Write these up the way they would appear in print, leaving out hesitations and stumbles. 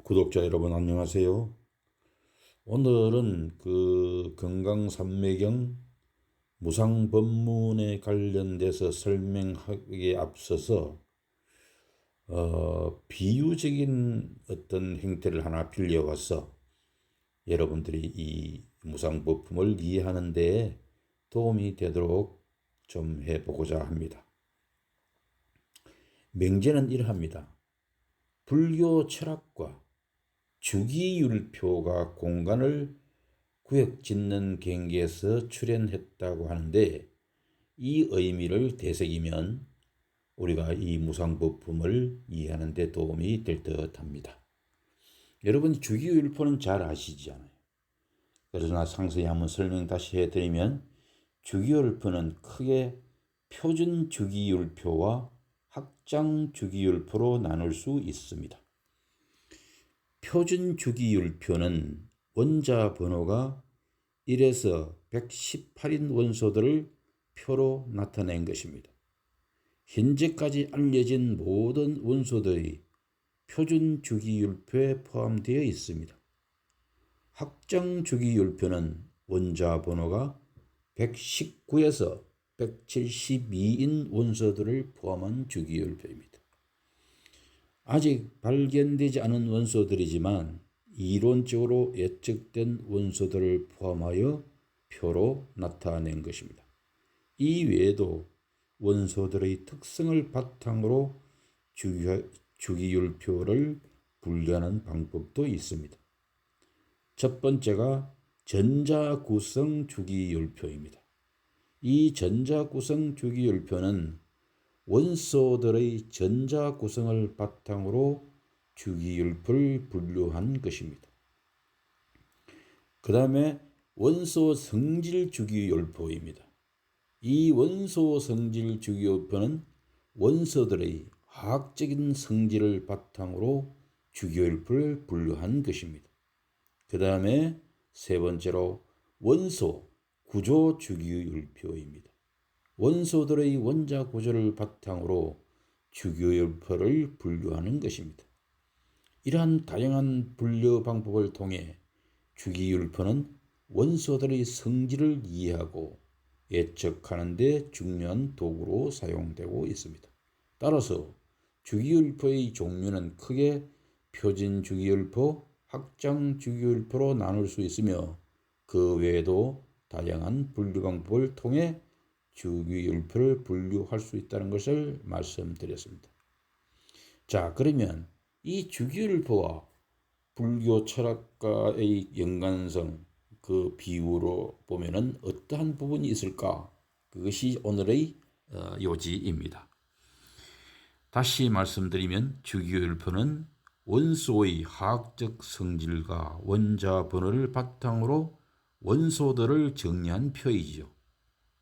구독자 여러분 안녕하세요. 오늘은 금강산매경 무상법문에 관련돼서 설명하기에 앞서서 비유적인 어떤 행태를 하나 빌려와서 여러분들이 이 무상법문을 이해하는 데 도움이 되도록 좀 해보고자 합니다. 명제는 이러합니다. 불교 철학과 주기율표가 공간을 구역짓는 경계에서 출현했다고 하는데, 이 의미를 되새기면 우리가 이 무상법품을 이해하는 데 도움이 될 듯합니다. 여러분, 주기율표는 잘 아시잖아요. 그러나 상세히 한번 설명 다시 해드리면, 주기율표는 크게 표준 주기율표와 확장 주기율표로 나눌 수 있습니다. 표준 주기율표는 원자 번호가 1에서 118인 원소들을 표로 나타낸 것입니다. 현재까지 알려진 모든 원소들이 표준 주기율표에 포함되어 있습니다. 확장 주기율표는 원자 번호가 119에서 172인 원소들을 포함한 주기율표입니다. 아직 발견되지 않은 원소들이지만 이론적으로 예측된 원소들을 포함하여 표로 나타낸 것입니다. 이 외에도 원소들의 특성을 바탕으로 주기율표를 분류하는 방법도 있습니다. 첫 번째가 전자구성 주기율표입니다. 이 전자구성 주기율표는 원소들의 전자 구성을 바탕으로 주기율표를 분류한 것입니다. 그 다음에 원소 성질 주기율표입니다. 이 원소 성질 주기율표는 원소들의 화학적인 성질을 바탕으로 주기율표를 분류한 것입니다. 그 다음에 세 번째로 원소 구조 주기율표입니다. 원소들의 원자 구조를 바탕으로 주기율표를 분류하는 것입니다. 이러한 다양한 분류 방법을 통해 주기율표는 원소들의 성질을 이해하고 예측하는 데 중요한 도구로 사용되고 있습니다. 따라서 주기율표의 종류는 크게 표준 주기율표, 확장 주기율표로 나눌 수 있으며, 그 외에도 다양한 분류 방법을 통해 주기율표를 분류할 수 있다는 것을 말씀드렸습니다. 자, 그러면 이 주기율표와 불교 철학과의 연관성, 그 비유로 보면은 어떠한 부분이 있을까? 그것이 오늘의 요지입니다. 다시 말씀드리면 주기율표는 원소의 화학적 성질과 원자 번호를 바탕으로 원소들을 정리한 표이지요.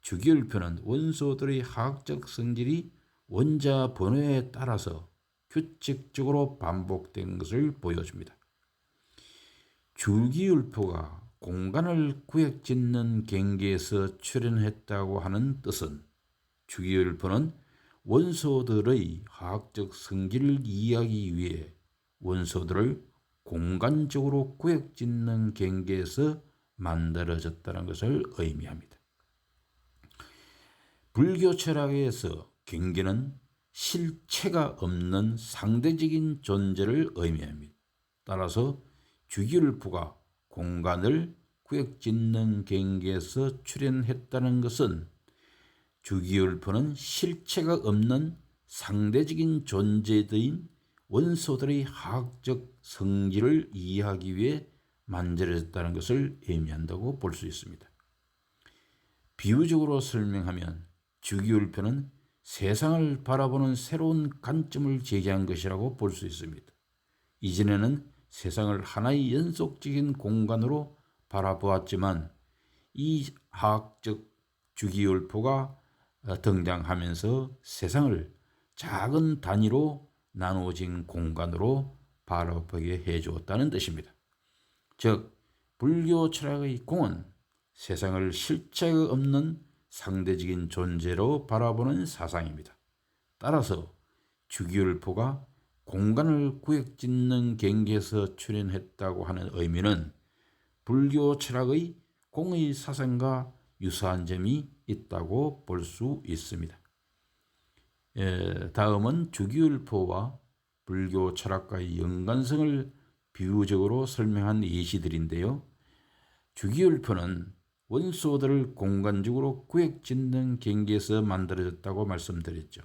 주기율표는 원소들의 화학적 성질이 원자 번호에 따라서 규칙적으로 반복된 것을 보여줍니다. 주기율표가 공간을 구역짓는 경계에서 출현했다고 하는 뜻은, 주기율표는 원소들의 화학적 성질을 이해하기 위해 원소들을 공간적으로 구역짓는 경계에서 만들어졌다는 것을 의미합니다. 불교 철학에서 경계는 실체가 없는 상대적인 존재를 의미합니다. 따라서 주기율표가 공간을 구역짓는 경계에서 출현했다는 것은, 주기율표는 실체가 없는 상대적인 존재들인 원소들의 화학적 성질을 이해하기 위해 만들어졌다는 것을 의미한다고 볼 수 있습니다. 비유적으로 설명하면 주기율표는 세상을 바라보는 새로운 관점을 제기한 것이라고 볼 수 있습니다. 이전에는 세상을 하나의 연속적인 공간으로 바라보았지만, 이 화학적 주기율표가 등장하면서 세상을 작은 단위로 나누어진 공간으로 바라보게 해주었다는 뜻입니다. 즉, 불교 철학의 공은 세상을 실체가 없는 상대적인 존재로 바라보는 사상입니다. 따라서 주기율표가 공간을 구획짓는 경계에서 출현했다고 하는 의미는 불교 철학의 공의 사상과 유사한 점이 있다고 볼 수 있습니다. 다음은 주기율표와 불교 철학과의 연관성을 비유적으로 설명한 예시들인데요. 주기율표는 원소들을 공간적으로 구획짓는 경계에서 만들어졌다고 말씀드렸죠.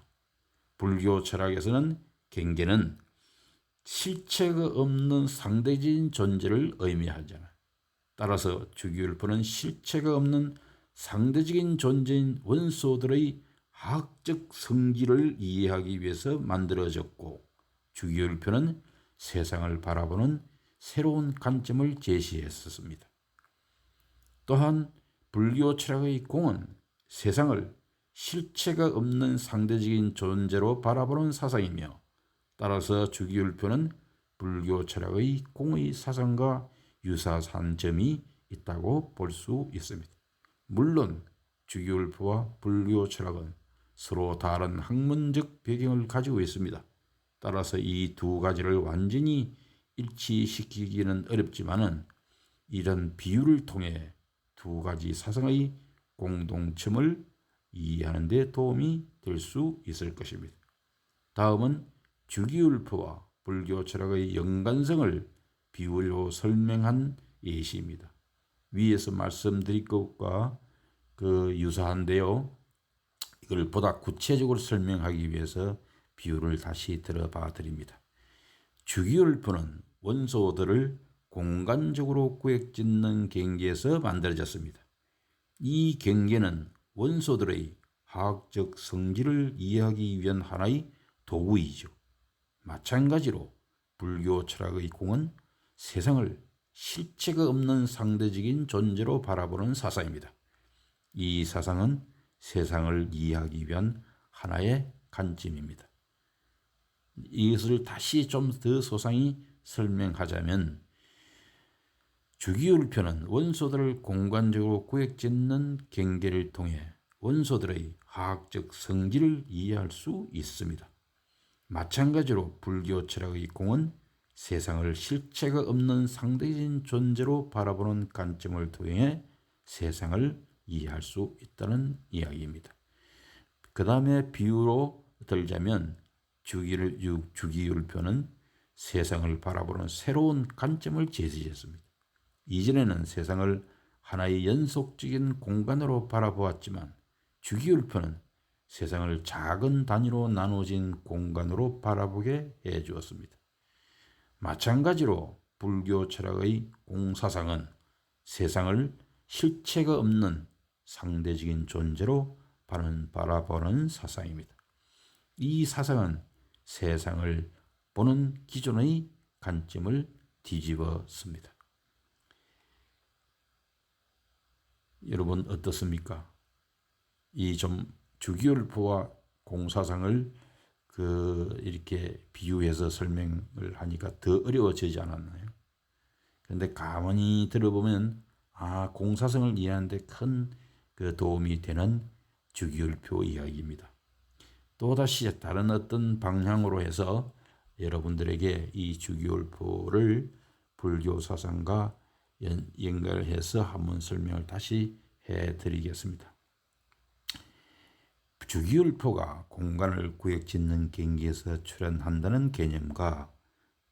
불교 철학에서는 경계는 실체가 없는 상대적인 존재를 의미하잖아요. 따라서 주기율표는 실체가 없는 상대적인 존재인 원소들의 화학적 성질을 이해하기 위해서 만들어졌고, 주기율표는 세상을 바라보는 새로운 관점을 제시했었습니다. 또한 불교 철학의 공은 세상을 실체가 없는 상대적인 존재로 바라보는 사상이며, 따라서 주기율표는 불교 철학의 공의 사상과 유사한 점이 있다고 볼 수 있습니다. 물론 주기율표와 불교 철학은 서로 다른 학문적 배경을 가지고 있습니다. 따라서 이 두 가지를 완전히 일치시키기는 어렵지만은 이런 비유를 통해 두 가지 사상의 공동점을 이해하는 데 도움이 될 수 있을 것입니다. 다음은 주기율표와 불교 철학의 연관성을 비유로 설명한 예시입니다. 위에서 말씀드린 것과 유사한데요. 이걸 보다 구체적으로 설명하기 위해서 비유를 다시 들어봐 드립니다. 주기율표는 원소들을 공간적으로 구획짓는 경계에서 만들어졌습니다. 이 경계는 원소들의 화학적 성질을 이해하기 위한 하나의 도구이죠. 마찬가지로 불교 철학의 공은 세상을 실체가 없는 상대적인 존재로 바라보는 사상입니다. 이 사상은 세상을 이해하기 위한 하나의 관점입니다. 이것을 다시 좀 더 소상히 설명하자면, 주기율표는 원소들을 공간적으로 구획짓는 경계를 통해 원소들의 화학적 성질을 이해할 수 있습니다. 마찬가지로 불교 철학의 공은 세상을 실체가 없는 상대적인 존재로 바라보는 관점을 통해 세상을 이해할 수 있다는 이야기입니다. 그 다음에 비유로 들자면 주기율표는 세상을 바라보는 새로운 관점을 제시했습니다. 이전에는 세상을 하나의 연속적인 공간으로 바라보았지만 주기율표는 세상을 작은 단위로 나눠진 공간으로 바라보게 해주었습니다. 마찬가지로 불교 철학의 공사상은 세상을 실체가 없는 상대적인 존재로 바라보는 사상입니다. 이 사상은 세상을 보는 기존의 관점을 뒤집었습니다. 여러분 어떻습니까? 이 좀 주기율표와 공사상을 이렇게 비유해서 설명을 하니까 더 어려워지지 않았나요? 그런데 가만히 들어보면 공사성을 이해하는데 큰 도움이 되는 주기율표 이야기입니다. 또다시 다른 어떤 방향으로 해서 여러분들에게 이 주기율표를 불교 사상과 연결해서 한번 설명을 다시 해드리겠습니다. 주기율표가 공간을 구획짓는 경계에서 출현한다는 개념과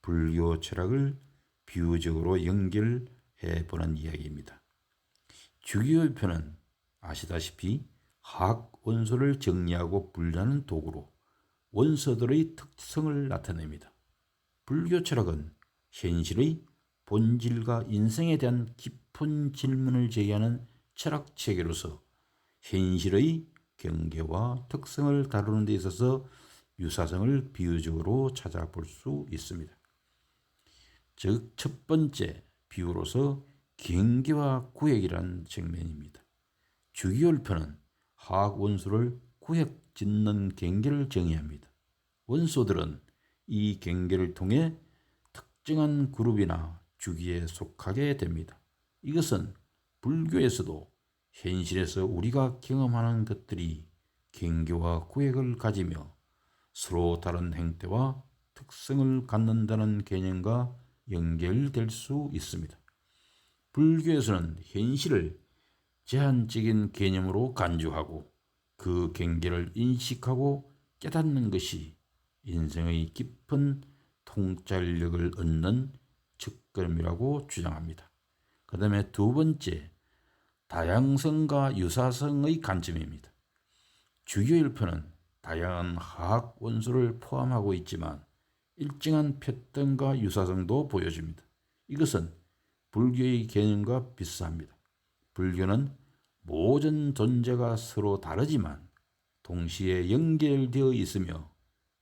불교 철학을 비유적으로 연결해 보는 이야기입니다. 주기율표는 아시다시피 화학 원소를 정리하고 분류하는 도구로 원소들의 특성을 나타냅니다. 불교 철학은 현실의 본질과 인생에 대한 깊은 질문을 제기하는 철학 체계로서 현실의 경계와 특성을 다루는 데 있어서 유사성을 비유적으로 찾아볼 수 있습니다. 즉, 첫 번째 비유로서 경계와 구획이라는 측면입니다. 주기율표는 화학 원소를 구획 짓는 경계를 정의합니다. 원소들은 이 경계를 통해 특정한 그룹이나 주기에 속하게 됩니다. 이것은 불교에서도 현실에서 우리가 경험하는 것들이 경계와 구획을 가지며 서로 다른 행태와 특성을 갖는다는 개념과 연결될 수 있습니다. 불교에서는 현실을 제한적인 개념으로 간주하고 그 경계를 인식하고 깨닫는 것이 인생의 깊은 통찰력을 얻는 측근이라고 주장합니다. 그 다음에 두 번째, 다양성과 유사성의 관점입니다. 주교일표는 다양한 화학 원소를 포함하고 있지만 일정한 패턴과 유사성도 보여줍니다. 이것은 불교의 개념과 비슷합니다. 불교는 모든 존재가 서로 다르지만 동시에 연결되어 있으며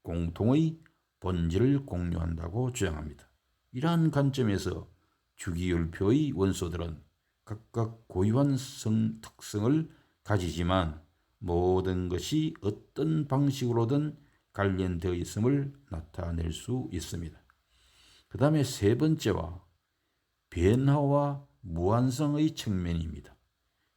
공통의 본질을 공유한다고 주장합니다. 이러한 관점에서 주기율표의 원소들은 각각 고유한 특성을 가지지만 모든 것이 어떤 방식으로든 관련되어 있음을 나타낼 수 있습니다. 그 다음에 세 번째와 변화와 무한성의 측면입니다.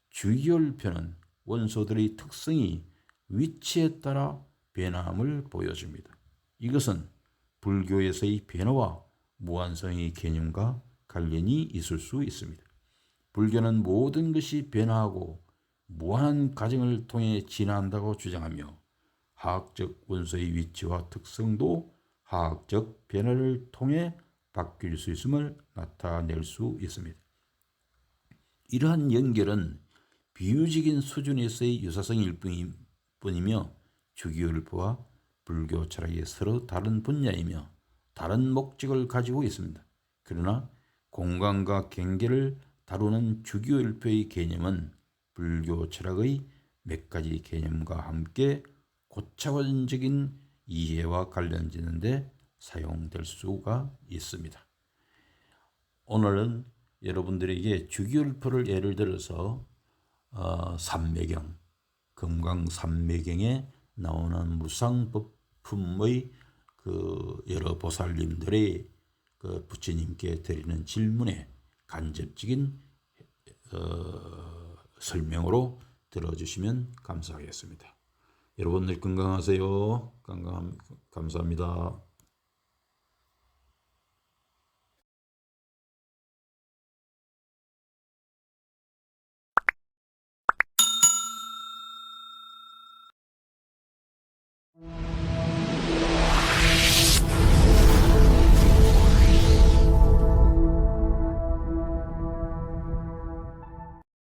주기율표는 원소들의 특성이 위치에 따라 변함을 보여줍니다. 이것은 불교에서의 변화와 무한성의 개념과 관련이 있을 수 있습니다. 불교는 모든 것이 변화하고 무한한 과정을 통해 진화한다고 주장하며 화학적 원소의 위치와 특성도 화학적 변화를 통해 바뀔 수 있음을 나타낼 수 있습니다. 이러한 연결은 비유적인 수준에서의 유사성일 뿐이며 주기율표와 불교 철학이 서로 다른 분야이며 다른 목적을 가지고 있습니다. 그러나 공간과 경계를 다루는 주기율표의 개념은 불교 철학의 몇 가지 개념과 함께 고차원적인 이해와 관련되는 데 사용될 수가 있습니다. 오늘은 여러분들에게 주기율표를 예를 들어서 삼매경, 금강삼매경에 나오는 무상법품의 그 여러 보살님들의 그 부처님께 드리는 질문에 간접적인 설명으로 들어주시면 감사하겠습니다. 여러분들 건강하세요. 감사합니다.